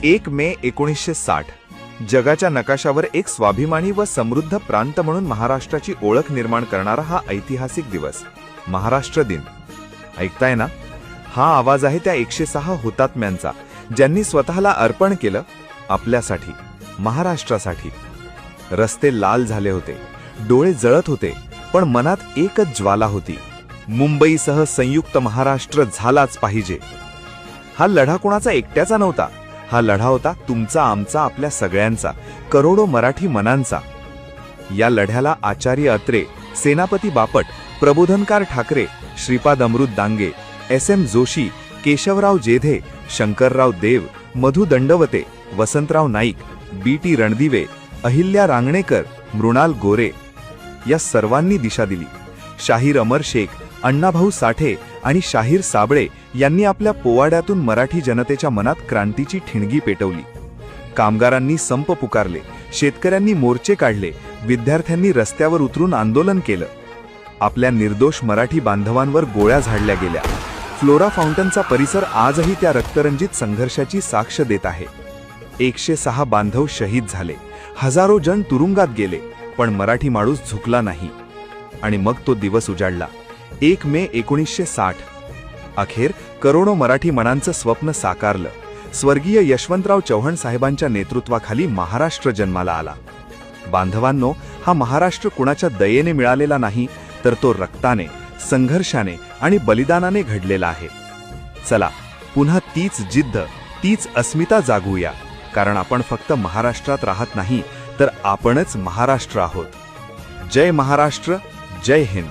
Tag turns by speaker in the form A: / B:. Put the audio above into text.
A: 1 मे 1960 जगाच्या नकाशावर एक स्वाभिमानी व समृद्ध प्रांत म्हणून महाराष्ट्राची ओळख निर्माण करणारा हा ऐतिहासिक दिवस, महाराष्ट्र दिन. ऐकताय ना? हा आवाज आहे त्या 106 हुतात्म्यांचा, ज्यांनी स्वतःला अर्पण केलं आपल्यासाठी, महाराष्ट्रासाठी. रस्ते लाल झाले होते, डोळे जळत होते, पण मनात एकच ज्वाला होती: मुंबईसह संयुक्त महाराष्ट्र झालाच पाहिजे. हा लढा कोणाचा एकट्याचा नव्हता, हा लढा होता तुमचा, आमचा, आपल्या सगळ्यांचा, करोडो मराठी मनांचा. या लढ्याला आचार्य अत्रे, सेनापती बापट, प्रबोधनकार ठाकरे, श्रीपाद अमृत डांगे, SM जोशी, केशवराव जेधे, शंकरराव देव, मधु दंडवते, वसंतराव नाईक, BT रणदिवे, अहिल्या रांगणेकर, मृणाल गोरे या सर्वांनी दिशा दिली. शाहीर अमर शेख, अण्णाभाऊ साठे आणि शाहीर साबळे यांनी आपल्या पोवाड्यातून मराठी जनतेच्या मनात क्रांतीची ठिणगी पेटवली. कामगारांनी संप पुकारले, शेतकऱ्यांनी मोर्चे काढले, विद्यार्थ्यांनी रस्त्यावर उतरून आंदोलन केलं. आपल्या निर्दोष मराठी बांधवांवर गोळ्या झाडल्या गेल्या. फ्लोरा फाउंटनचा परिसर आजही त्या रक्तरंजित संघर्षाची साक्ष देत आहे. 106 बांधव शहीद झाले, हजारो जण तुरुंगात गेले, पण मराठी माणूस झुकला नाही. आणि मग तो दिवस उजाडला, 1 मे 1960. अखेर करोडो मराठी मनांचं स्वप्न साकारलं. स्वर्गीय यशवंतराव चव्हाण साहेबांच्या नेतृत्वाखाली महाराष्ट्र जन्माला आला. बांधवांनो, हा महाराष्ट्र कुणाच्या दयेने मिळालेला नाही, तर तो रक्ताने, संघर्षाने आणि बलिदानाने घडलेला आहे. चला पुन्हा तीच जिद्द, तीच अस्मिता जागवूया, कारण आपण फक्त महाराष्ट्रात राहत नाही, तर आपणच महाराष्ट्र आहोत. जय महाराष्ट्र, जय हिंद.